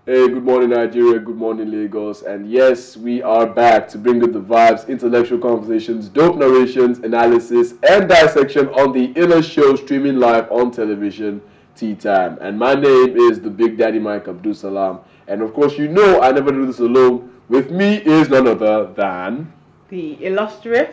Hey, good morning, Nigeria. Good morning, Lagos. And yes, we are back to bring you the vibes, intellectual conversations, dope narrations, analysis, and dissection on the Inner Show streaming live on television, Teatime. And my name is the Big Daddy Mike Abdul Salam. And of course, you know I never do this alone. With me is none other than the illustrious,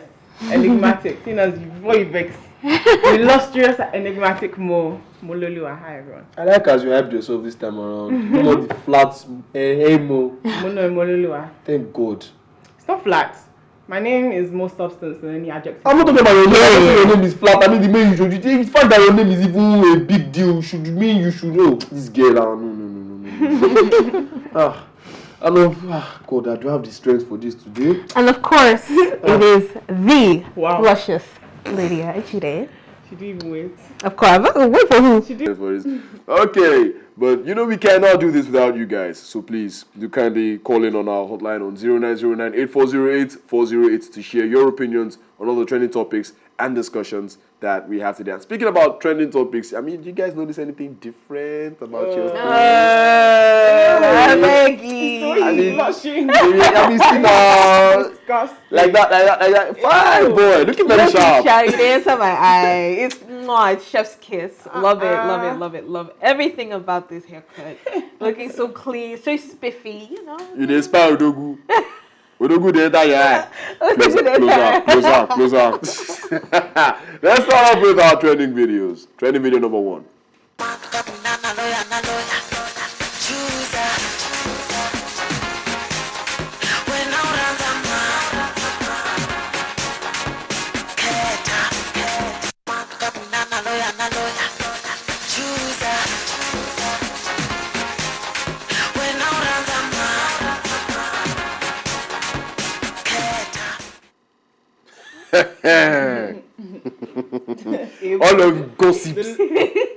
enigmatic, seen as boy vex. The illustrious, enigmatic Mololua. Hi everyone. I like as you hyped yourself this time around. No more the flats. Hey Mo. Mololua. Thank God. It's not flat. My name is more substance than any adjective. I'm not talking about your name. I'm not saying your name is flat. I mean the main you should. The fact that your name is even a big deal should mean you should know this girl. No. I love, God, I do have the strength for this today. And of course, it is the luscious Lydia Ichide. She didn't even wait. Of course, wait for who? She did. Okay, but you know we cannot do this without you guys. So please, do kindly call in on our hotline on 0909-8408-408 to share your opinions on all the trending topics and discussions that we have today. And speaking about trending topics, I mean, do you guys notice anything different about your story? Like that. Fine, boy. Looking very sharp. You answer my eye. It's chef's kiss. Love it. Everything about this haircut. Looking so clean, so spiffy, you know. You inspire Odogu. Odogu the entire closer. Let's start off with our trending videos. Trending video number 1. All of you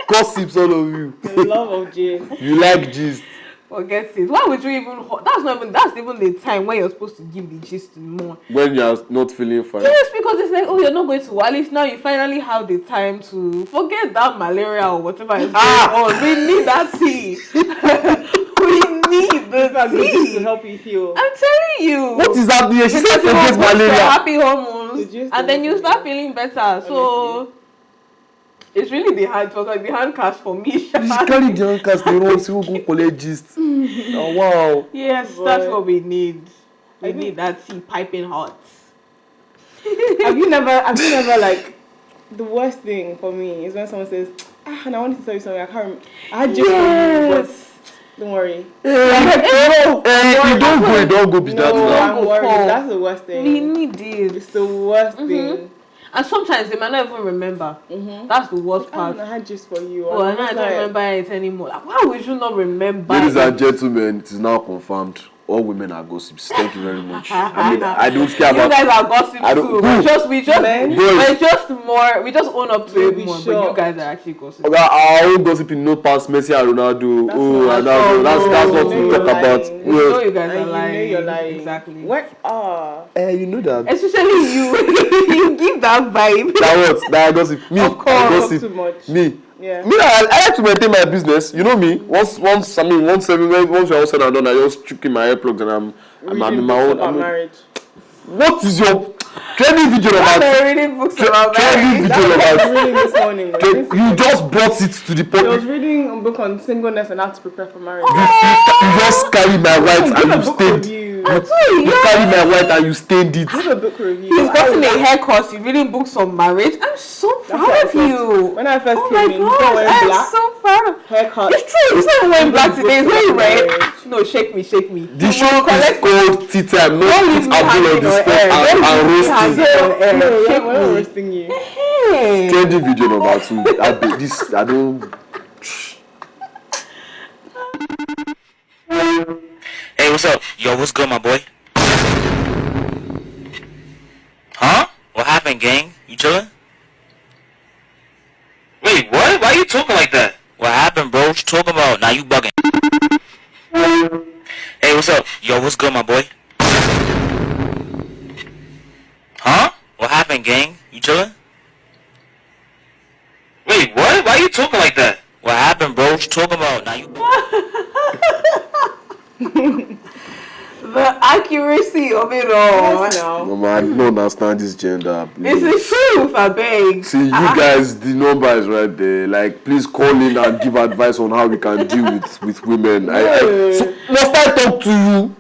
gossips all of you. The love of gist. You like gist. Forget it. Why would you even? That's even the time when you're supposed to give the gist more. When you're not feeling fine. Yes, because it's like, oh, you're not going to Wallis now. You finally have the time to forget that malaria or whatever is going on. We need that tea. We need the tea to help you heal. I'm telling you. What is happening? She said forget malaria. Happy hormones, and then you start feeling better. So it's really the hand. It was like the hand cast for me. You carry the hand cast. You want to go collect gist. Oh wow. Yes, that's what we need. We need that tea piping hot. Have you never like, the worst thing for me is when someone says, and I wanted to tell you something. I can't remember. I had just but don't worry. You don't go be that now. I'm worried. That's the worst thing. We need it. It's the worst thing. And sometimes they might not even remember. That's the worst part. I had just for you. I don't remember it anymore. Like, why would you not remember? Ladies and gentlemen, it is now confirmed. All women are gossips. Thank you very much. I mean, I don't care about. You guys are gossips too. We just own up to it more. But you guys are actually gossips. Okay, our own gossiping no pass Messi and Ronaldo. Ronaldo. That's what we talk about. You know you guys are lying. You know you're lying. Exactly. What? You know that. Especially you. You give that vibe. That gossip. Me. Of course. Gossip. Too much. Me. Yeah. Me, I like to maintain my business. You know me. Once we're all said and done, I just chuck in my earplugs and I'm in my own. I'm married. What is your trending video about? Reading books about trending video about? Reading this morning. You just brought it to the I was public. reading a book on singleness and how to prepare for marriage. You just carry my white and you stained. You carry my white and you stained it. Have a book review. You've gotten a haircut. You've reading books on marriage. I'm so proud of you. When I first came in, I'm so proud of haircut. It's true. It's not wearing black today. It's wearing red. No, shake me. The show is called Teatime. No, it's Abdul on the spot and roasting. We're not roasting you. Trending video number 2. I don't. Hey, what's up? Yo, what's good, my boy? Huh? What happened, gang? You chillin'? Wait, what? Why you talking like that? What happened, bro? What you talking about? Now you bugging. Hey, what's up? Yo, what's good, my boy? Huh? What happened, gang? You chillin'? Wait, what? Why you talking like that? What happened, bro? What you talking about? Now you... accuracy of it all. Yes, now. Mama, I don't understand this gender. Please. It's the truth, I beg. See, you guys, the number is right there. Like, please call in and give advice on how we can deal with women. So, must I talk to you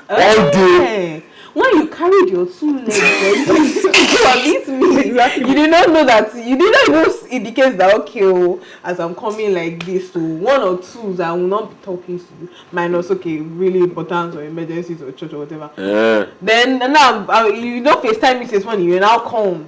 all day? When you carried your 2 legs, you at least me. Exactly. You did not know that. You did not even indicate that, okay, oh, as I'm coming like this, so 1 or 2 I will not be talking to you. Minus, okay, really important or emergencies or church or whatever. Yeah. Then now, you don't FaceTime me since when you now come.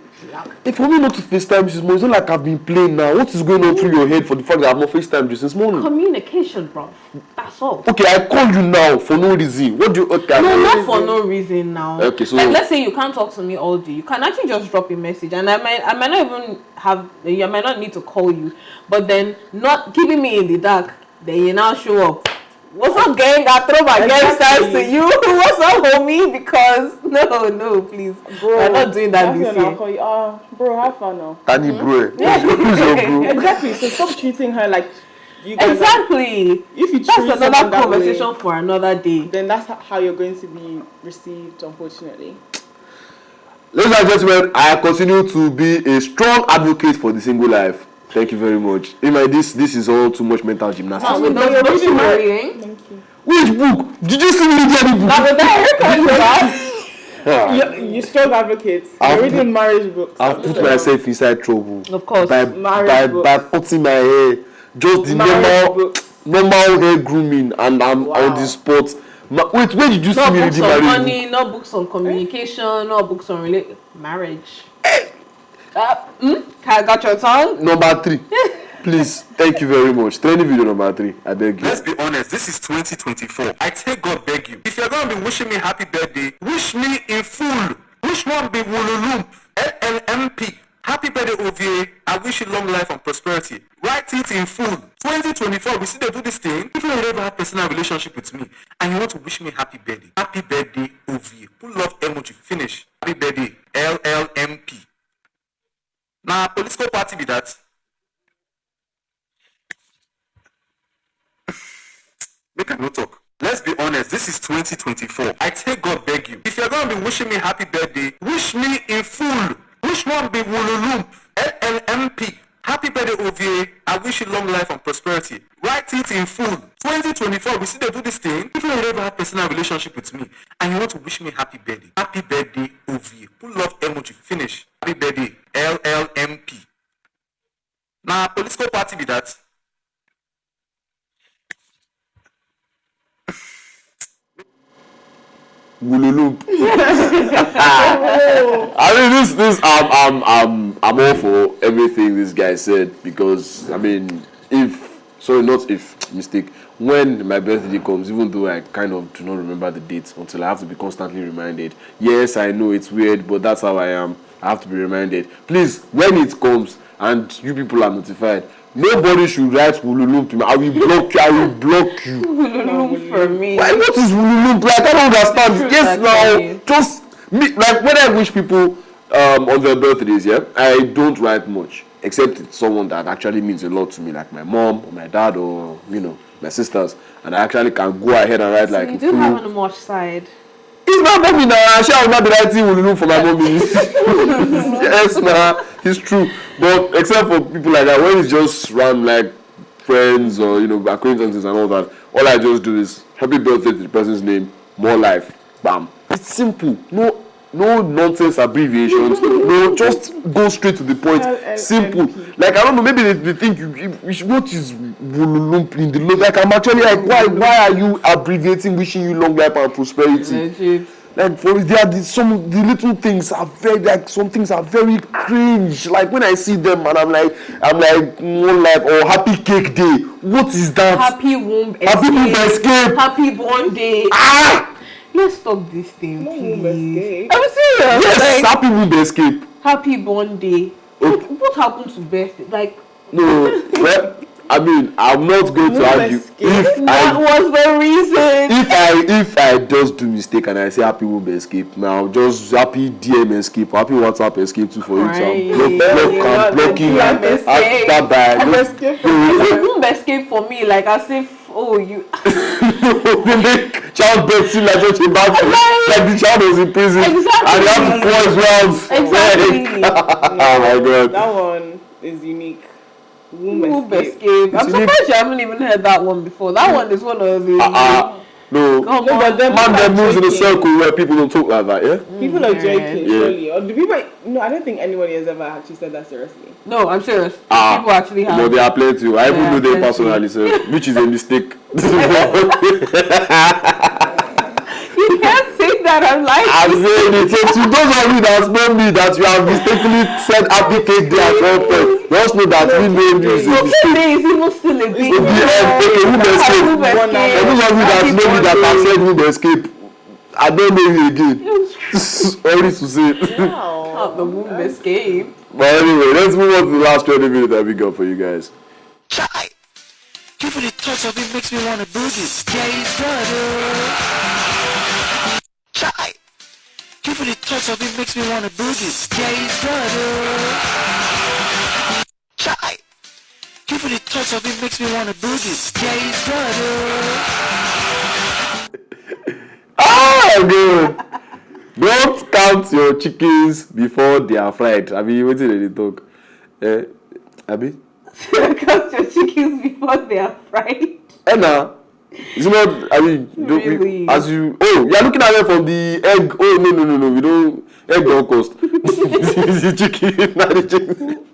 If for me not to FaceTime this morning, it's not like I've been playing now. What is going on through your head for the fact that I've not FaceTime you since morning? Communication, bro. That's all. Okay, I call you now for no reason. What do you... Okay, No, not for no reason now. Okay, so... Like, let's say you can't talk to me all day. You can actually just drop a message. And I might not even have... I might not need to call you. But then, not keeping me in the dark, then you now show up. What's up, gang? I throw my gang signs to you. What's up, homie? Because no, please, Bro, we're not doing that this year. I'll call you. Bro, have fun now. Tani bro. Exactly. So stop treating her like you guys. Exactly. If you That's treat another someone that conversation way, for another day. then that's how you're going to be received, unfortunately. Ladies and gentlemen, I continue to be a strong advocate for the single life. Thank you very much. This is all too much mental gymnastics. With those books you were reading. Thank you. Which book? Did you see me read any book? Now the director You strong advocates. I've You're reading marriage books. I've put myself inside trouble. Of course. By cutting my hair. Just the normal hair grooming, and I'm on the spot. Wait, where did you see me reading marriage? No books on money, no books on communication, no books on marriage. I got your tongue? Number 3. Please, thank you very much. Training video number 3. I beg you. Let's be honest, this is 2024. I take God beg you. If you're going to be wishing me happy birthday, wish me in full. Wish one be Wululump, LLMP. Happy birthday, OVA. I wish you long life and prosperity. Write it in full. 2024, we see they do this thing. If you never have a personal relationship with me and you want to wish me happy birthday, OVA. Put love emoji, finish. Happy birthday, LLMP. Now, political party be that. Make a no talk. Let's be honest, this is 2024. I take God beg you. If you're going to be wishing me happy birthday, wish me in full. Wish one be Wululump, LLMP. Happy birthday, OVA. I wish you long life and prosperity. Write it in full. 2024, we see they do this thing. If you never have a personal relationship with me and you want to wish me happy birthday, OVA. Put love emoji, finish. Happy birthday, LLMP. Now, political party be that. Wululump. I mean, this I'm all for everything this guy said, because I mean, when my birthday comes, even though I kind of do not remember the date until I have to be constantly reminded. Yes, I know it's weird, but that's how I am. I have to be reminded. Please, when it comes and you people are notified, nobody should write Wululump to me. I will block you. Wululump for me. Why? What is Wululump? Like, I don't understand. Yes, now, just me. Like, when I wish people on their birthdays, yeah, I don't write much, except it's someone that actually means a lot to me, like my mom or my dad or my sisters, and I actually can go ahead and write So like. you do have an much side. It's not mommy now. I shall not be writing Wululump for my mommy. Yes, nah, it's true. But except for people like that, when it's just run like friends or acquaintances and all that, all I just do is happy birthday to the person's name, more life, bam. It's simple. No nonsense abbreviations. No, just go straight to the point. Simple. Like, I don't know, maybe they think what is Wululump in the look? Like, I'm actually like, why are you abbreviating wishing you long life and prosperity? Legit. Like, for the little things are very, like, some things are very cringe. Like, when I see them and I'm like one life or happy cake day. What is that? Happy womb escape. Happy born day. Let's stop this thing, please. I'm serious. Yes, happy womb escape. Happy born day. Okay. What happened to birthday? Like, no, well, I mean, I'm not going to argue. What was the reason? If I just do mistake and I say happy womb escape, now just happy DM escape, happy WhatsApp escape too for you to block you after by. Womb escape for me, like as if you. childbirth seemed like such a bad thing. Like the child was in prison. Exactly. And they have to pour his rounds. Exactly. Oh my god. That one is unique. Womb escape. I'm surprised you haven't even heard that one before. That one is one of the. No, Come No, but on. then man, that moves in a joking. circle where people don't talk like that, yeah? People are joking, Yeah. surely. Or do people? No, I don't think anybody has ever actually said that seriously. No, I'm serious. People actually have. But they are plenty. I even Yeah, know them plenty. personally, so, which is a mistake. You can't say that. I'm like. I'm saying it. So to those of you that know me, that you have mistakenly said happy cake day at one point, just know that we know you is a mistake. Today is even still a big. Okay, who escape? Who escape? And those of you that know me that have said who escape, I don't know you again. Sorry to say. Not the womb escape. But anyway, let's move on to the last 20 minutes that we got for you guys. Chai! Giving the touch of it makes me wanna boogie. Yeah, he's got Chai! Giving the touch of it makes me wanna boogie. Yeah, he's got Chai! Giving the touch of it makes me wanna boogie. Yeah, he's got Oh, good. Don't count your chickens before they are fried. I mean, what did they talk? Abi? Count your chickens before they are fried. Now, it's not, I mean, Really? as you, you are looking at it from the egg. Oh, no, we don't, egg don't cost. It's the chicken, not the chicken.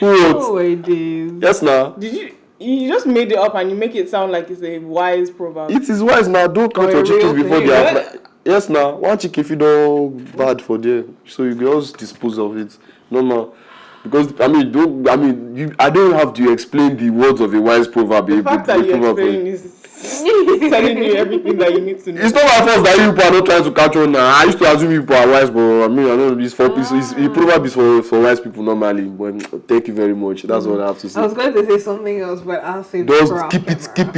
Who wants? Oh my days. Yes, now. Did you just made it up and you make it sound like it's a wise proverb? It is wise now. Don't count For your a chickens real before thing. they are fried. Yes, now. One chicken, if you don't bad for them, so you can just dispose of it. Normal. Because I don't have to explain the words of a wise proverb. The fact that you're explaining is telling you everything that you need to know. It's not my fault that you people are not trying to catch on now. I used to assume you people are wise, but I mean, I don't know. This for the proverb is for wise people normally. But thank you very much. That's what I have to say. I was going to say something else, but I'll say Just keep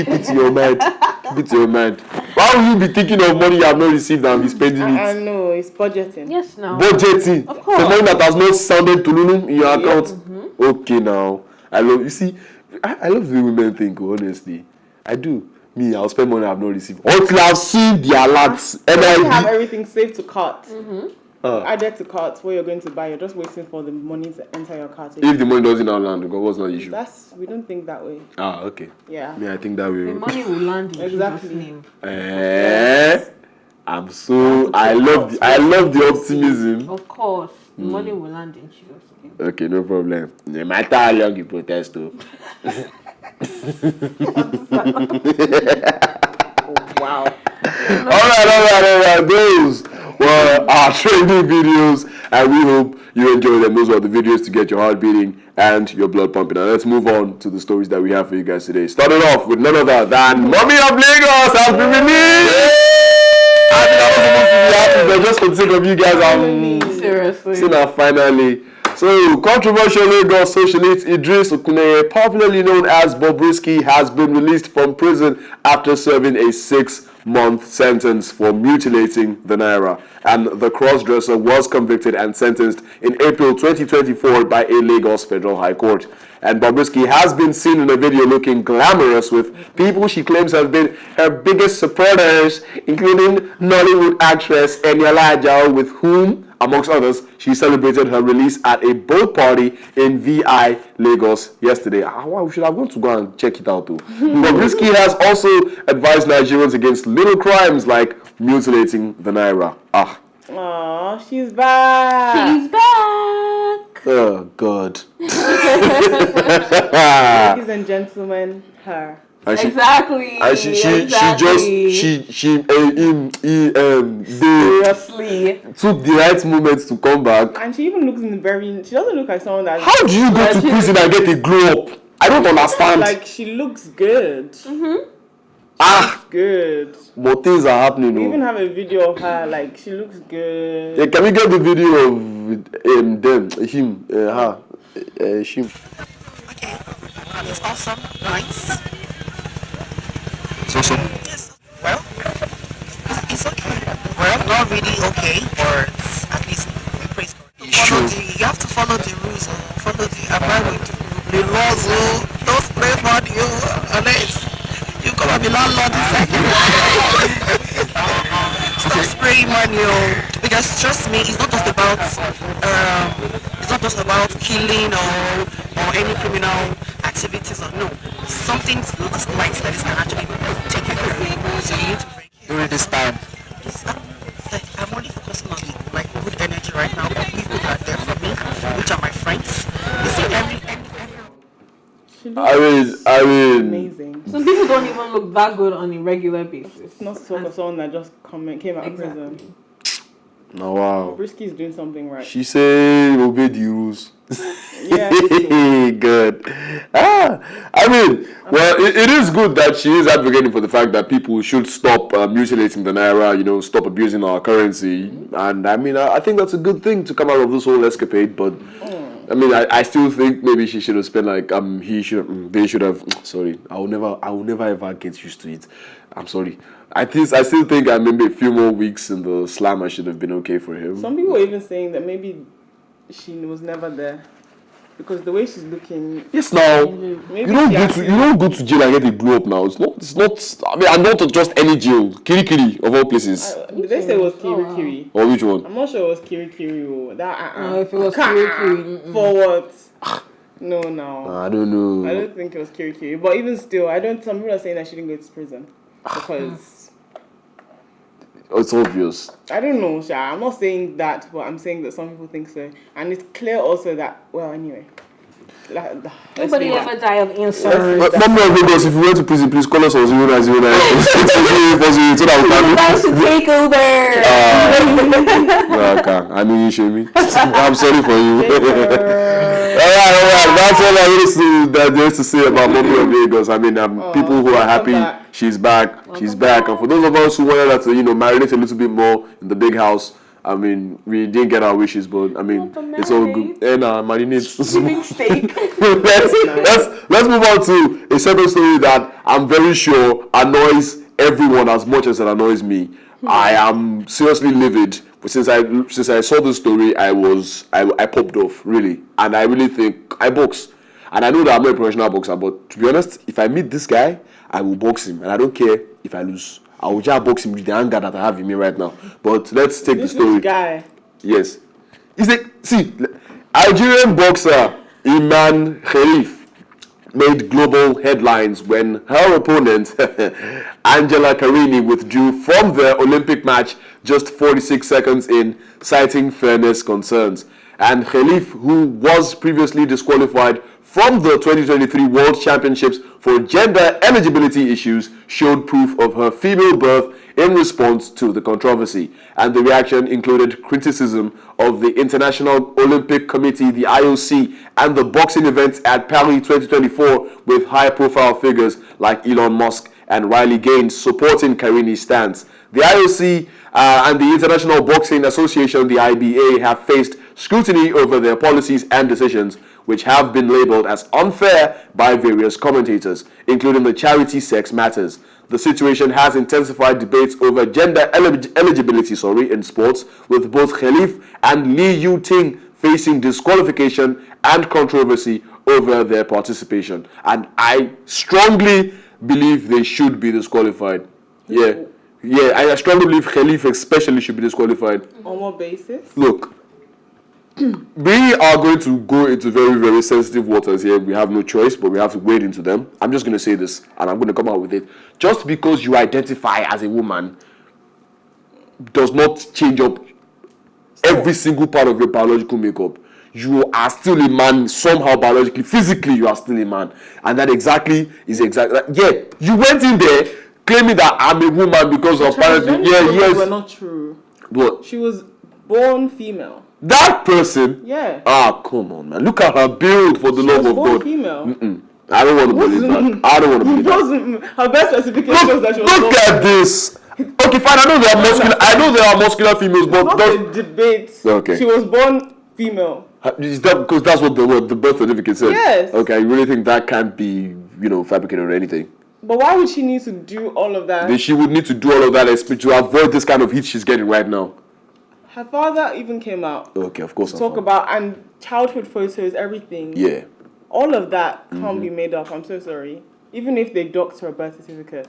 it in your mind. Keep it in your mind. Why will you be thinking of money you have not received and be spending I it? know, it's budgeting. Yes, now. Budgeting Of course. for money that has not sounded tulunum in your account. Okay, now I love. You see, I love the women think. Honestly, I do. Me, I'll spend money I've not received until I've seen the alerts. You have everything saved to cart. Ah. Added to cart where you're going to buy. You're just waiting for the money to enter your cart. If the money doesn't now land, because what's not the issue? We don't think that way. Okay. Yeah. Me, I think that way. The money will land in Exactly. Jesus' name. I love the optimism. Of course, the money will land in Jesus' name. Okay, no problem. No matter how long you protest, though. Wow. Alright. Those were our training videos, and we hope you enjoy them. Those were the videos to get your heart beating and your blood pumping. Now let's move on to the stories that we have for you guys today. Starting off with none other than Mommy of Lagos has been released. I think I was supposed to be happy, but just for the sake of you guys, Seriously. seen her finally. So, controversial Lagos socialist Idris Okuneye, popularly known as Bobrisky, has been released from prison after serving a 6-month sentence for mutilating the naira. And the crossdresser was convicted and sentenced in April 2024 by a Lagos Federal High Court. And Bobrisky has been seen in a video looking glamorous with people she claims have been her biggest supporters, including Nollywood actress Eniola Ajao, with whom, amongst others, she celebrated her release at a boat party in VI, Lagos yesterday. We should have gone to go and check it out too. Bobrisky has also advised Nigerians against little crimes like mutilating the naira. Aw, she's back. He's back. Oh, God. Ladies and gentlemen, her. And she, Exactly. and she Seriously. took the right moments to come back. And she even looks she doesn't look like someone that. How do you go to prison and get a glow up? I don't understand. Like, she looks good. Good. But things are happening. We even No? have a video of her, like, she looks good. Yeah, can we get the video of them, him, her, him? Okay, it's awesome, nice. So, Yes, well, it's okay. Well, not really okay, but at least we praise God. You have to follow the rules, follow the abide with the laws. Don't play about you unless you come and be landlord in second. Stop spraying money, because trust me, it's not just about killing or any criminal activities or no. Something light like this can actually take you through. So you need to break it. During this time. I'm only focusing on the good energy right now. The people that are there for me, which are my friends. You see, every She looks amazing. Some people don't even look that good on a regular basis. Not to talk of someone that just came out of prison. Oh, wow. Bobrisky is doing something right. She said, obey the rules. Yeah. Good. I mean, well, it is good that she is advocating for the fact that people should stop mutilating the naira, stop abusing our currency. And I mean, I think that's a good thing to come out of this whole escapade. But I mean, I still think maybe she should have spent they should have. Sorry, I will never ever get used to it. I'm sorry. I still think maybe a few more weeks in the slammer should have been okay for him. Some people were even saying that maybe she was never there because the way she's looking. Yes, now Maybe you don't go to jail and get a blow up now. It's not. I mean, and not just any jail. Kiri of all places. Did they say it was Kiri? Or which one? I'm not sure it was Kiri or that. No, if it was Kiri. For what? No. I don't know. I don't think it was Kiri. But even still, some people are saying that she didn't go to prison because. It's obvious. I don't know, Sha. I'm not saying that, but I'm saying that some people think so. And it's clear also that, well, anyway. Nobody ever die of insult. Number of Lagos, if you went to prison, please call us on 0909. So that to take over. Okay. I mean, you show me. I'm sorry for you. Alright. That's all there is to say about Mommy of Lagos. I mean, people who are happy she's back. She's back. And for those of us who wanted her to, marinate a little bit more in the big house, I mean, we didn't get our wishes, but I mean, it's all good. And marinate. Big steak. Let's move on to a second story that I'm very sure annoys everyone as much as it annoys me. I am seriously livid. Since I saw this story, I popped off, really. And I really think I box. And I know that I'm not a professional boxer, but to be honest, if I meet this guy, I will box him. And I don't care if I lose. I will just box him with the anger that I have in me right now. But let's take the story. This guy. Yes. Algerian boxer Iman Khalif made global headlines when her opponent, Angela Carini, withdrew from the Olympic match just 46 seconds in, citing fairness concerns. And Khalif, who was previously disqualified from the 2023 World Championships for gender eligibility issues, showed proof of her female birth in response to the controversy. And the reaction included criticism of the International Olympic Committee, the IOC, and the boxing events at Paris 2024, with high-profile figures like Elon Musk and Riley Gaines supporting Carini's stance. The IOC and the International Boxing Association, the IBA, have faced scrutiny over their policies and decisions, which have been labeled as unfair by various commentators, including the charity Sex Matters. The situation has intensified debates over gender eligibility in sports, with both Khalif and Li Yuting facing disqualification and controversy over their participation. And I strongly believe they should be disqualified. Yeah, I strongly believe Khalif especially should be disqualified. On what basis? Look, we are going to go into very, very sensitive waters here. We have no choice, but we have to wade into them. I'm just going to say this, and I'm going to come out with it. Just because you identify as a woman does not change up every single part of your biological makeup. You are still a man somehow biologically, physically you are still a man. And that you went in there claiming that I'm a woman because of apparently, yes. Were not true. What? She was born female. That person? Yeah. Come on, man. Look at her build, for the love of God. Female. I don't want to believe that. I don't want to believe that. Her best specification was that she was Look at this. Okay, fine. I know there are muscular. I know there are muscular females, but not a debate. Okay. She was born female. Is that because that's what the birth certificate said? Yes. Okay, you really think that can't be, fabricated or anything? But why would she need to do all of that? She would need to do all of that to avoid this kind of heat she's getting right now. Her father even came out. Okay, of course. Talk about and childhood photos, everything. Yeah. All of that can't be made up. I'm so sorry. Even if they docked her birth certificate.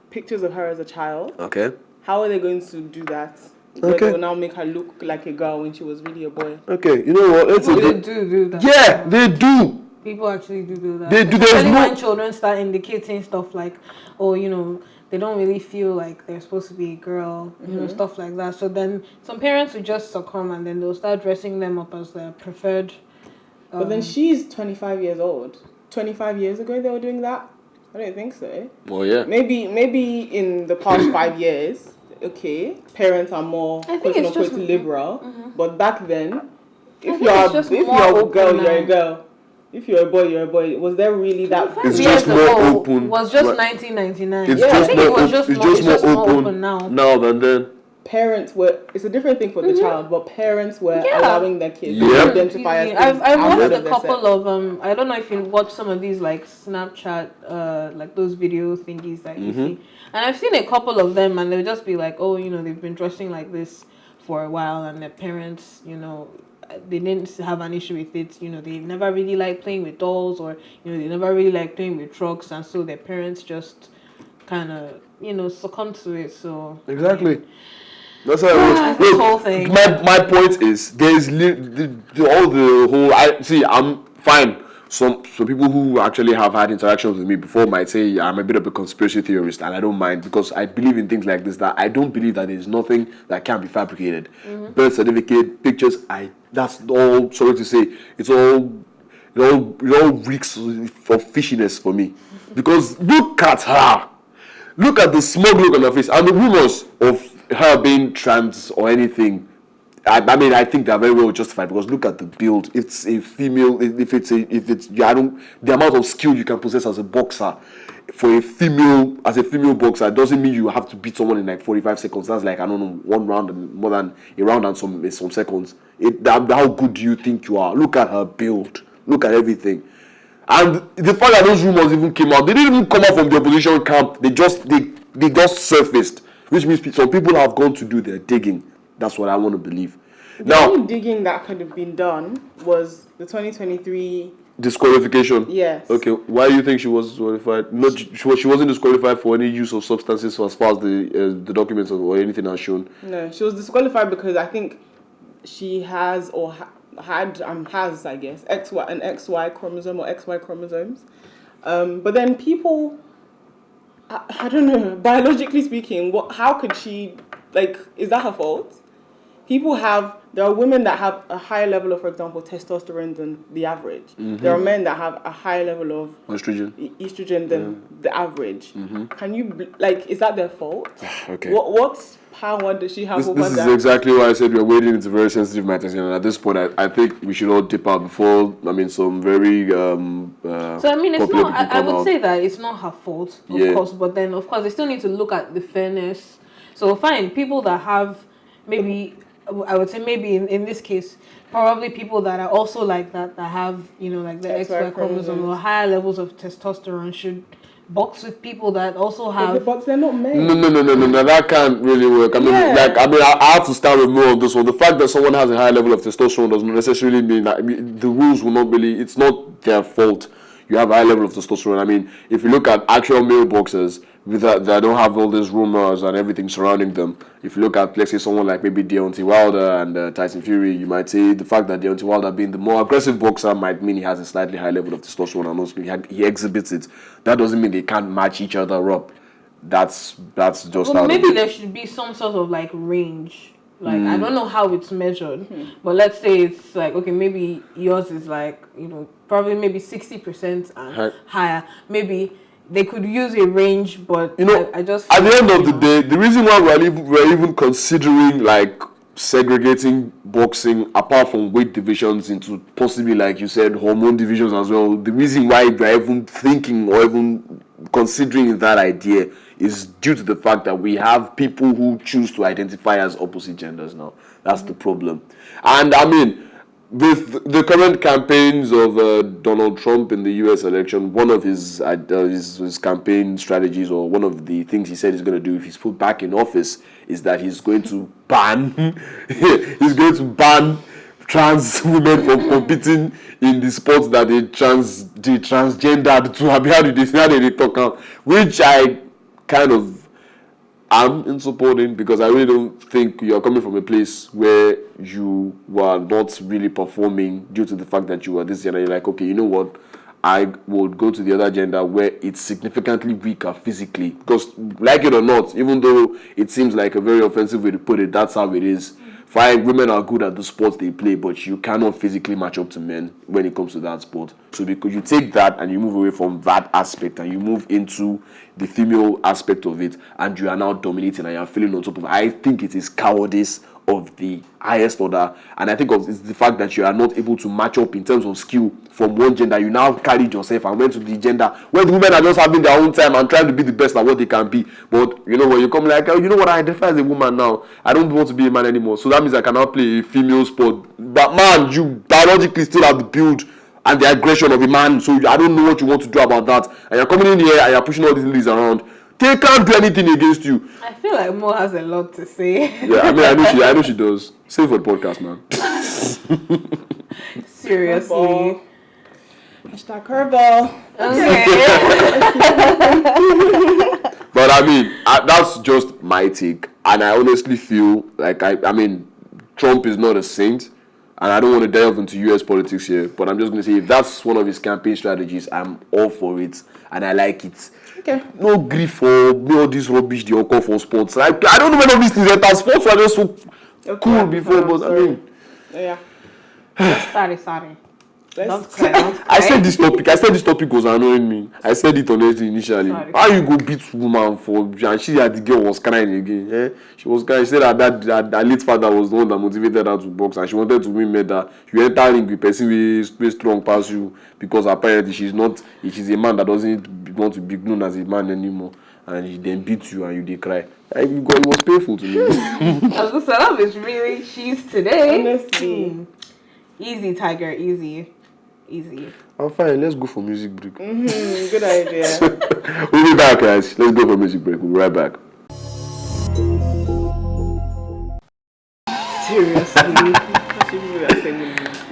pictures of her as a child. Okay. How are they going to do that? Where Okay. they will now make her look like a girl when she was really a boy. Okay, you know what? Let's People say do that. yeah, they do. People actually do that. They do. There's Especially no. when children start indicating stuff like, oh, you know, they don't really feel like they're supposed to be a girl, you know, stuff like that. So then some parents will just succumb and then they'll start dressing them up as their preferred. But then she's 25 years old. 25 years ago they were doing that? I don't think so. Well, yeah. Maybe in the past 5 years, okay, parents are more I think quote it's unquote just- liberal. But back then, if think you're it's just if more you're a open girl, now. you're a girl. If you're a boy, you're a boy. Was there really that? It's Years just more ago open. was just Right. 1999. It's I just think more. it was It's just more open now. than then. Parents were. It's a different thing for the child, but parents were Yeah. allowing their kids Yep. to identify as things I've outside watched of a their couple sex. of I don't know if you watch some of these like Snapchat like those video thingies that you see, and I've seen a couple of them and they'll just be like, oh, you know, they've been dressing like this for a while and their parents, you know, they didn't have an issue with it, you know, they never really liked playing with dolls or, you know, they never really liked playing with trucks, and so their parents just kind of, you know, succumbed to it. So Exactly. That's how it This works. whole Look, thing. my point is there's all the whole. I see. I'm fine. Some people who actually have had interactions with me before might say I'm a bit of a conspiracy theorist, and I don't mind because I believe in things like this. That I don't believe that there's nothing that can be fabricated. Birth certificate, pictures. That's all. Sorry to say, it all reeks of fishiness for me. Because look at her. Look at the smug look on her face and the rumors of her being trans or anything. I mean, I think they're very well justified because look at the build. It's a female. If it's I don't. The amount of skill you can possess as a boxer for a female boxer doesn't mean you have to beat someone in like 45 seconds. That's like, I don't know, one round and more than a round and some seconds. How good do you think you are? Look at her build. Look at everything. And the fact that those rumors even came out, they didn't even come out from the opposition camp. They just surfaced, which means some people have gone to do their digging. That's what I want to believe. The Now, only digging that could have been done was the 2023. disqualification. Yes. Okay. Why do you think she was disqualified? Not she wasn't disqualified for any use of substances as far as the documents or anything has shown. No, she was disqualified because I think she has or has, I guess, an XY chromosome or XY chromosomes. But then people, I don't know, biologically speaking, how could she, like, is that her fault? There are women that have a higher level of, for example, testosterone than the average. There are men that have a higher level of estrogen than the average. Can you, is that their fault? Okay. What power does she have over This is that? exactly why I said we're wading into very sensitive matters, and at this point, I think we should all dip out before. I mean, some very So I mean, it's popular not. people I come would out. say that it's not her fault, of course. But then, of course, they still need to look at the fairness. So fine, people that have maybe, I would say maybe in this case, probably people that are also like that have, you know, like the XY chromosome or higher levels of testosterone should box with people that also have. But they're not men. No, that can't really work. I mean, I have to start with more on this one. The fact that someone has a high level of testosterone does not necessarily mean that the rules will not really. It's not their fault. You have a high level of testosterone. I mean, if you look at actual male boxers that don't have all these rumors and everything surrounding them, if you look at, let's say, someone like maybe Deontay Wilder and Tyson Fury, you might say the fact that Deontay Wilder being the more aggressive boxer might mean he has a slightly high level of testosterone and also he exhibits it. That doesn't mean they can't match each other up. That's just Well, how maybe there should be some sort of like range. Like I don't know how it's measured, but let's say it's like, okay, maybe yours is like, you know, probably maybe 60% and higher. Maybe they could use a range, but you know, I just at the end of the day, the reason why we're even considering like segregating boxing apart from weight divisions into possibly, like you said, hormone divisions as well, the reason why we're even thinking or even considering that idea is due to the fact that we have people who choose to identify as opposite genders now. That's the problem. And I mean, with the current campaigns of Donald Trump in the U.S. election, one of his campaign strategies, or one of the things he said he's going to do if he's put back in office, is that he's going to ban trans women from competing in the sports that they transgendered to. How did they talk out? Which I kind of am in supporting, because I really don't think you're coming from a place where you were not really performing due to the fact that you were this gender. You're like, okay, you know what? I would go to the other gender where it's significantly weaker physically. Because, like it or not, even though it seems like a very offensive way to put it, that's how it is. Fine, women are good at the sports they play, but you cannot physically match up to men when it comes to that sport. So because you take that and you move away from that aspect and you move into the female aspect of it, and you are now dominating and you're feeling on top of it, I think it is cowardice of the highest order. And I think it's the fact that you are not able to match up in terms of skill from one gender. You now carried yourself and went to the gender where the women are just having their own time and trying to be the best at what they can be. But you know, when you come like, oh, you know what, I identify as a woman now, I don't want to be a man anymore, so that means I cannot play a female sport. But man, you biologically still have the build and the aggression of a man, so I don't know what you want to do about that. And you're coming in here and you're pushing all these ladies around. They can't do anything against you. I feel like Mo has a lot to say. Yeah, I mean, I know she does. Save for the podcast, man. Seriously. Hashtag curveball. Okay. But I mean, that's just my take. And I honestly feel like, I mean, Trump is not a saint. And I don't want to delve into US politics here. But I'm just going to say, if that's one of his campaign strategies, I'm all for it. And I like it. Okay. No grief for all this rubbish they all call for sports. Like, I don't know when all these things enter. Sports were just so cool before. But I mean... Yeah. Sorry. Let's Don't cry. I said this topic was annoying me. I said it honestly initially. Sorry. How you go beat woman for, and she had the girl was crying again. She was crying. She said that late father was the one that motivated her to box, and she wanted to win medal. You enter ring with person with strong past you, because apparently she's a man that doesn't want to be known as a man anymore, and he then beat you and you dey cry. It was painful to me. Uncle Salam is really cheese today. Honestly. Easy, Tiger, easy. I'm fine. Let's go for music break. Good idea. We'll be back, guys. Let's go for music break. We'll be right back. Seriously.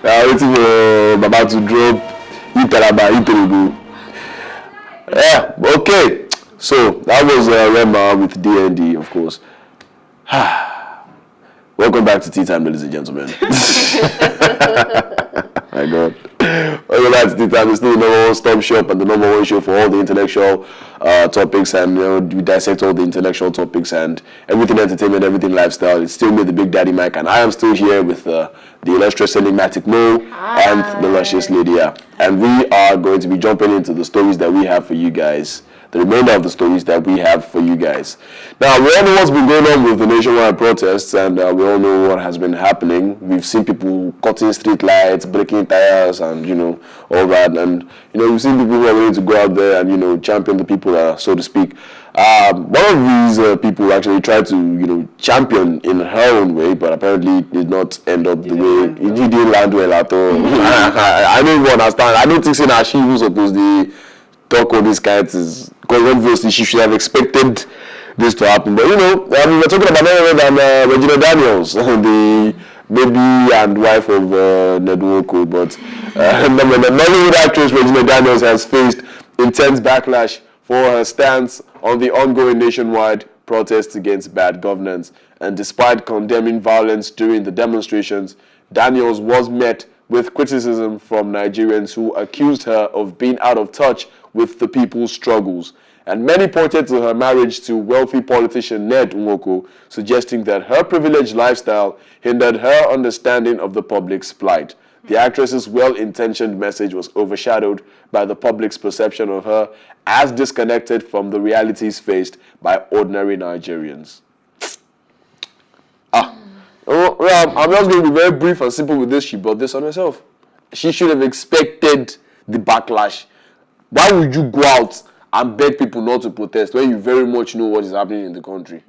Waiting for Baba to drop Itaraba, Itorugu. Yeah, okay. So that was Rema with DND, of course. Welcome back to Teatime, ladies and gentlemen. My God. Welcome back to Teatime. It's still the number one stop shop and the number one show for all the intellectual topics, and we dissect all the intellectual topics and everything entertainment, everything lifestyle. It's still me, the Big Daddy Mike, and I am still here with the illustrious enigmatic Mo and the luscious Lydia. And we are going to be jumping into the stories that we have for you guys. The remainder of the stories that we have for you guys. Now, we all know what's been going on with the nationwide protests, and we all know what has been happening. We've seen people cutting street lights, breaking tires, and, all that. And, we've seen people who are willing to go out there and, champion the people, so to speak. One of these people actually tried to, champion in her own way, but apparently did not end up the way. It didn't land well at all. I don't even understand. I don't think so that she was supposed to talk all these kinds, because obviously she should have expected this to happen. But we're talking about none other than Regina Daniels, the baby and wife of Ned Nwoko. But the Nollywood actress Regina Daniels has faced intense backlash for her stance on the ongoing nationwide protests against bad governance. And despite condemning violence during the demonstrations, Daniels was met with criticism from Nigerians who accused her of being out of touch with the people's struggles. And many pointed to her marriage to wealthy politician Ned Nwoko, suggesting that her privileged lifestyle hindered her understanding of the public's plight. The actress's well-intentioned message was overshadowed by the public's perception of her as disconnected from the realities faced by ordinary Nigerians. I'm just going to be very brief and simple with this. She brought this on herself. She should have expected the backlash. Why would you go out and beg people not to protest when you very much know what is happening in the country?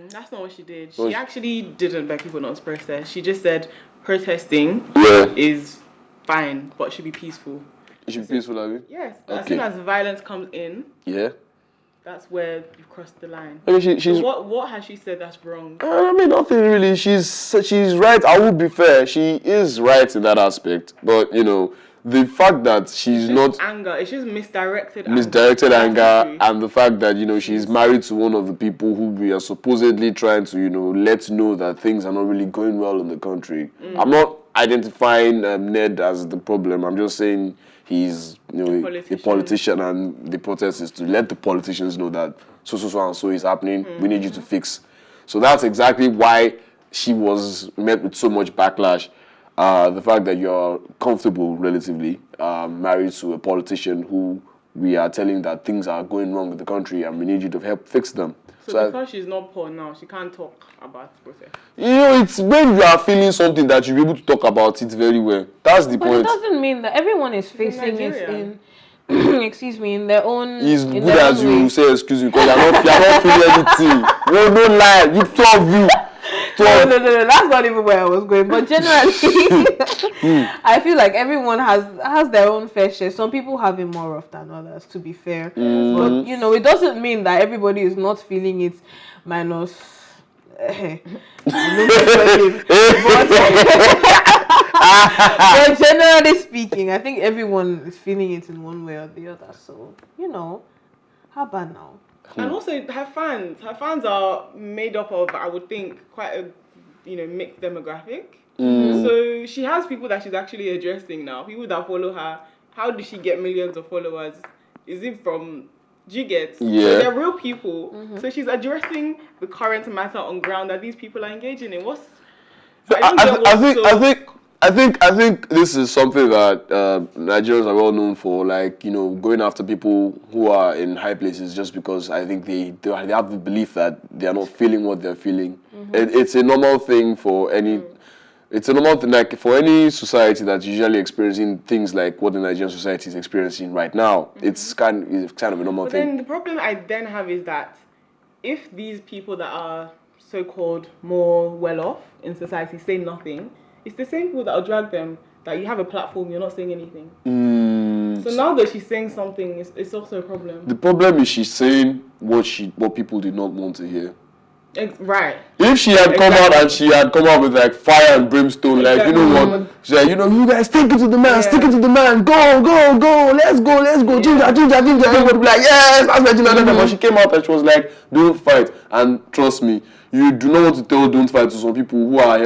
That's not what she did. She actually didn't beg people not to protest. She just said protesting is fine, but should be peaceful. It should be peaceful, have you? Yes. Okay. As soon as violence comes in, that's where you've crossed the line. Okay, so what has she said that's wrong? Nothing really. She's right. I will be fair. She is right in that aspect. But, the fact that she's not anger. It's just misdirected anger, and the fact that she's married to one of the people who we are supposedly trying to let know that things are not really going well in the country. I'm not identifying Ned as the problem. I'm just saying he's a politician, and the protest is to let the politicians know that so and so is happening. We need you to fix. So that's exactly why she was met with so much backlash. The fact that you're comfortable, relatively, married to a politician who we are telling that things are going wrong in the country and we need you to help fix them. So because she's not poor now, she can't talk about the protest. It's when you are feeling something that you'll be able to talk about it very well. That's the point. But it doesn't mean that everyone is facing it in excuse me, in their own. It's good as you say excuse me because you're not feeling anything. No lie. You talk you. No, that's not even where I was going. But generally, I feel like everyone has their own fair share. Some people have it more rough than others, to be fair. But it doesn't mean that everybody is not feeling it. Minus, but generally speaking, I think everyone is feeling it in one way or the other. So how about now? And also her fans are made up of, I would think, quite a mixed demographic. So she has people that she's actually addressing now, people that follow her. How did she get millions of followers? Is it from, do you get? Yeah. So they're real people. So she's addressing the current matter on ground that these people are engaging in. I think this is something that Nigerians are well known for, like, going after people who are in high places just because I think they have the belief that they are not feeling what they're feeling. It's a normal thing for any for any society that's usually experiencing things like what the Nigerian society is experiencing right now. It's kind of a normal thing. Then the problem I then have is that if these people that are so-called more well-off in society say nothing, it's the same people that will drag them, that you have a platform, you're not saying anything. So now that she's saying something, it's also a problem. The problem is she's saying what people did not want to hear. Right. If she had come out and she had come out with like fire and brimstone, like, what? She's like, you guys stick it to the man, stick it to the man, go, let's go, ginger. Everybody would be like, yes, that's Regina. But she came out and she was like, don't fight. And trust me, you do not want to tell don't fight to some people who are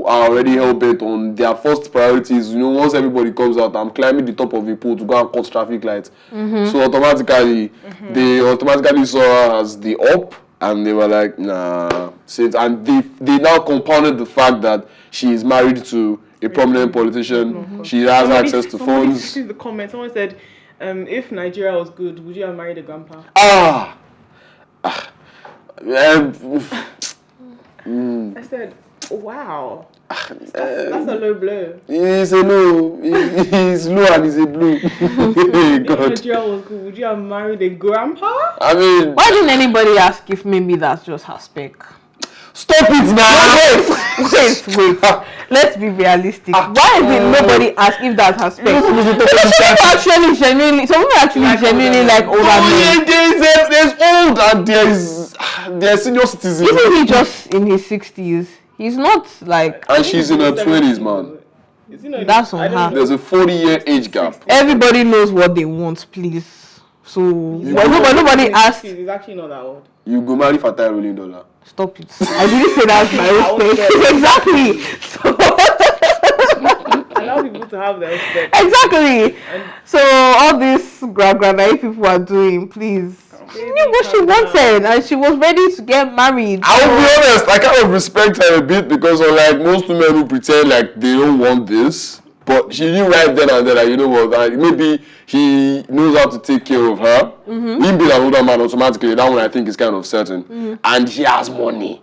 already hell-bent on their first priorities. Once everybody comes out, I'm climbing the top of the pole to go and cut traffic lights. So automatically, they automatically saw her as the up, and they were like, nah. And they now compounded the fact that she is married to a prominent politician. She has access to phones. See the comment. Someone said, if Nigeria was good, would you have married a grandpa? I said, wow. That's a low blow. It's a low. He's low and he's a blue. If Nigeria was good, would you have married a grandpa? I mean, why didn't anybody ask if maybe that's just her spec? Stop it now! Wait. Let's be realistic. Why did nobody ask if that's her spec? Some people actually genuinely like older men. There's old and there's senior citizens. Isn't he just in his 60s? He's not like... And she's in her 20s, man. That's on her. There's a 40-year age gap. Everybody knows what they want, please. So, nobody asked... He's actually not that old. You go marry Fatai Rolling Dollar. Stop it. I didn't say that's my respect. Exactly. Allow people to have their respect. Exactly. So all this naive people are doing, please. She knew what she wanted and she was ready to get married. I'll be honest, I kind of respect her a bit because unlike most women who pretend like they don't want this, but she knew right then and there that, maybe he knows how to take care of her. Him being an older man automatically, that one I think is kind of certain. And he has money.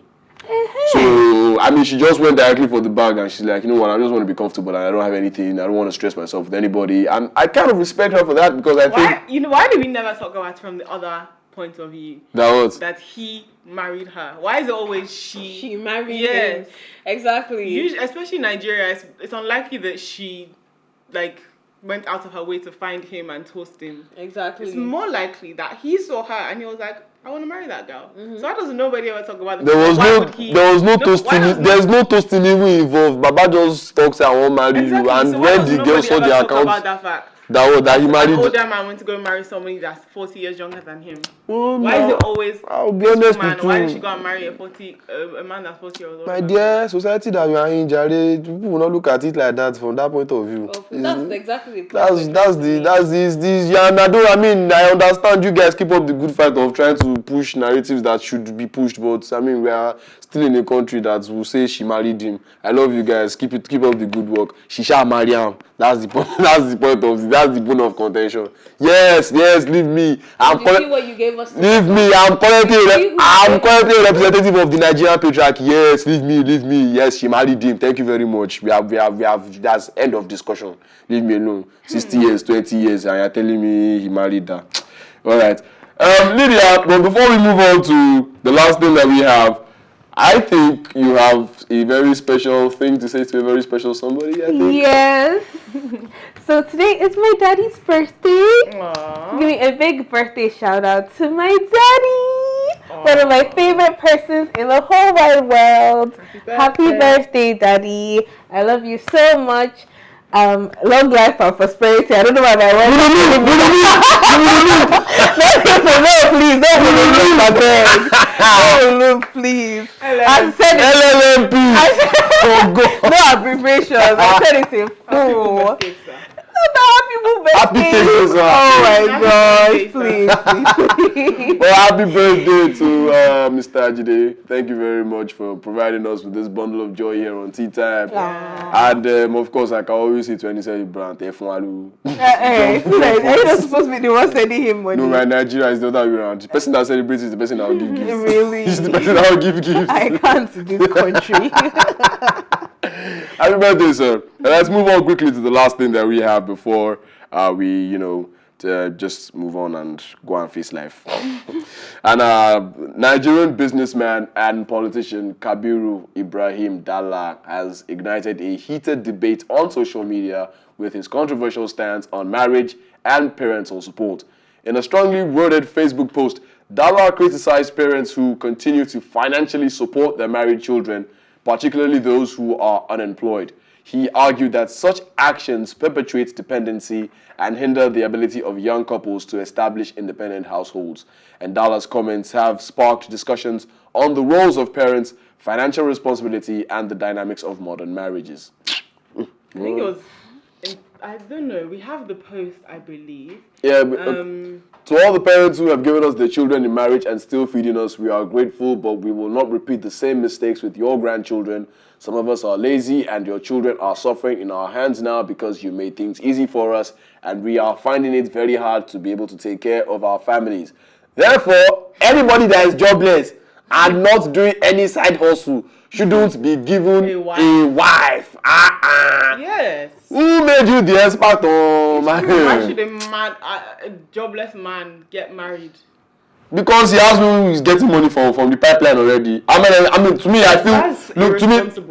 So, I mean, she just went directly for the bag and she's like, I just want to be comfortable and I don't have anything. I don't want to stress myself with anybody. And I kind of respect her for that because I think... why do we never talk about it from the other point of view? That he married her. Why is it always she? She married him. Exactly. Usually, especially in Nigeria, it's unlikely that she, went out of her way to find him and toast him. Exactly. It's more likely that he saw her and he was like, I want to marry that girl. So why doesn't nobody ever talk about the There was why no, would he- there was no why toasting. doesn't- There's no toasting even involved. Baba just talks, I won't marry you. Exactly. And So why when doesn't the girl nobody saw ever the talk account about that fact? that he An married, older man went to go and marry somebody that's 40 years younger than him. oh, Why is no. it always I'll be this honest woman? with Why you. did she go and marry a man that's 40 years old? My dear, society that you are in, Jare, people will not look at it like that from that point of view. That's exactly the point. I mean, I understand you guys keep up the good fight of trying to push narratives that should be pushed, but I mean, we are still in a country that will say she married him. I love you guys. Keep up the good work. She shall marry him. That's the point. That's the bone of contention. Yes, leave me. Did you see what you gave us? Leave me. I'm currently a representative of the Nigerian patriarchy. Yes, leave me. Yes, she married him. Thank you very much. We have. That's end of discussion. Leave me alone. 60 years, 20 years, and you're telling me he married her. All right, Lydia. But before we move on to the last thing that we have, I think you have a very special thing to say to a very special somebody. I think. Yes. So today is my daddy's birthday. Aww. Giving a big birthday shout out to my daddy. Aww. One of my favorite persons in the whole wide world. Happy birthday, daddy. I love you so much. Long life and prosperity. I don't know why my wife. No, please. I said it. LLMP. No abbreviations. I said it in full. Happy birthday. Oh my gosh, please. Well, happy birthday to Mr. Ajide. Thank you very much for providing us with this bundle of joy here on Teatime. And of course, I can always see to any celebrant, Efualu. Hey, are you not supposed to be the one sending him money? No, my Nigeria is the other way around. The person that celebrates is the person that will give gifts. Really? He's the person that will give gifts. I can't in this country. Happy birthday, sir. Let's move on quickly to the last thing that we have before we, just move on and go and face life. And Nigerian businessman and politician Kabiru Ibrahim Dalla has ignited a heated debate on social media with his controversial stance on marriage and parental support. In a strongly worded Facebook post, Dalla criticized parents who continue to financially support their married children, particularly those who are unemployed. He argued that such actions perpetuate dependency and hinder the ability of young couples to establish independent households. And Dalla's comments have sparked discussions on the roles of parents, financial responsibility, and the dynamics of modern marriages. I think it was, I don't know, we have the post, I believe. Yeah, to all the parents who have given us their children in marriage and still feeding us, we are grateful, but we will not repeat the same mistakes with your grandchildren. Some of us are lazy and your children are suffering in our hands now because you made things easy for us, and we are finding it very hard to be able to take care of our families. Therefore, anybody that is jobless and not doing any side hustle shouldn't be given a wife. Yes. Who made you the expert on marriage? Why should a jobless man get married? Because he has who is getting money from the pipeline already. I mean, to me, I feel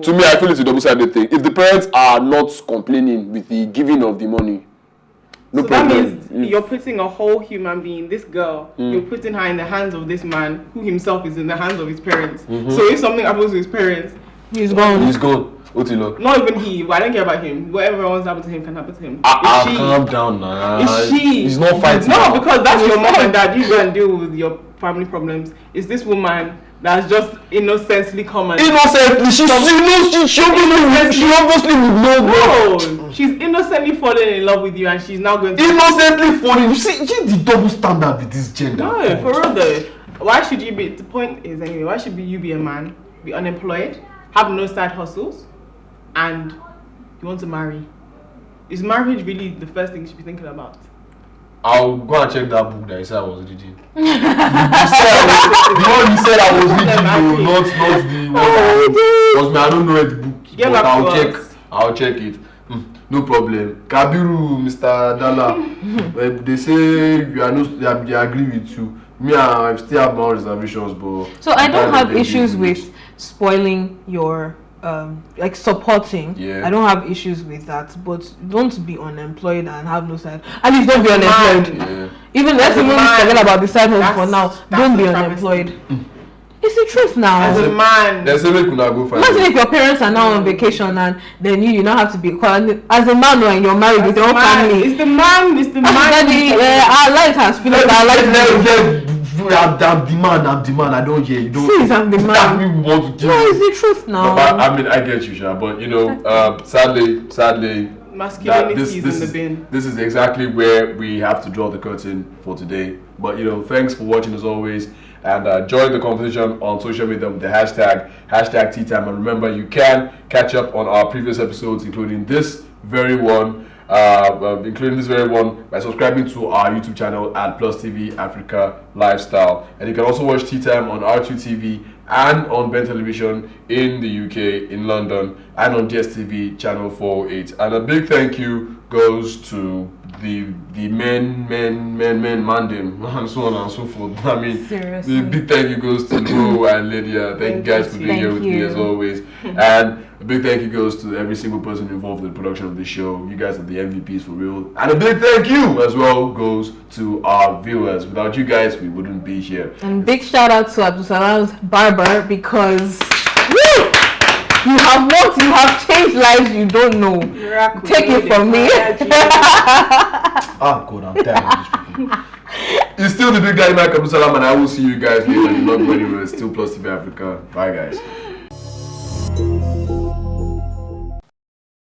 to me, I feel it's a double-sided thing. If the parents are not complaining with the giving of the money, no problem. That means you're putting a whole human being, this girl, you're putting her in the hands of this man who himself is in the hands of his parents. So if something happens to his parents, he's gone. He's gone. Otilo. Not even he. Well, I don't care about him. Whatever else happens to him can happen to him. Calm down now. Is she? He's not fighting. No, because that's your mom and dad. You go and deal with your family problems. Is this woman that's just innocently come and... Innocently? She obviously would know. No, she's innocently fallen in love with you and she's now going to... Innocently falling? You see the double standard with this gender. No, for real though. Why should you be... The point is anyway, why should you be a man, be unemployed, have no side hustles, and you want to marry? Is marriage really the first thing you should be thinking about? I'll go and check that book that you said I was reading. The one you said I was reading, though, not the one. Because I don't know the book, but I'll check it. No problem. Kabiru, Mr. Dalla, they say they agree with you. Me, I still have my reservations, but... So I don't have issues with spoiling your like supporting. Yeah. I don't have issues with that, but don't be unemployed and have no side. At least don't be unemployed. Yeah. Even let's even forget about the side hustle for now. Don't be the unemployed. It's the truth now. As a man, There's a way you could not go find. Imagine if your parents are now on vacation and then you now have to be quiet. As a man and you're married with your own family. It's the man. Daddy, our life has finished. Our life I'm the man. I don't hear you. Don't. Since I'm the man. That we want to do. No, it's the truth now. But I mean, I get you, Sha. But you know, sadly, masculinity is in the bin. This is exactly where we have to draw the curtain for today. But you know, thanks for watching as always. And join the conversation on social media with the hashtag Teatime. And remember, you can catch up on our previous episodes, including this very one, by subscribing to our YouTube channel at PlusTvAfrica Lifestyle. And you can also watch Teatime on R2TV and on Ben Television in the UK, in London, and on DSTV channel 408. And a big thank you goes to the men, Mandim, and so on and so forth. I mean, seriously, the big thank you goes to Mo and Lydia. Thank you guys for being here with me as always. And a big thank you goes to every single person involved in the production of the show. You guys are the MVPs for real. And a big thank you as well goes to our viewers. Without you guys, we wouldn't be here. And big shout out to Abdul Salam's barber because you have worked, you have changed lives you don't know. Take it from me. God, I'm tired of these people. It's still the big guy, Mike Abdul Salam, and I will see you guys later. You're not going anywhere. It's still Plus TV Africa. Bye, guys.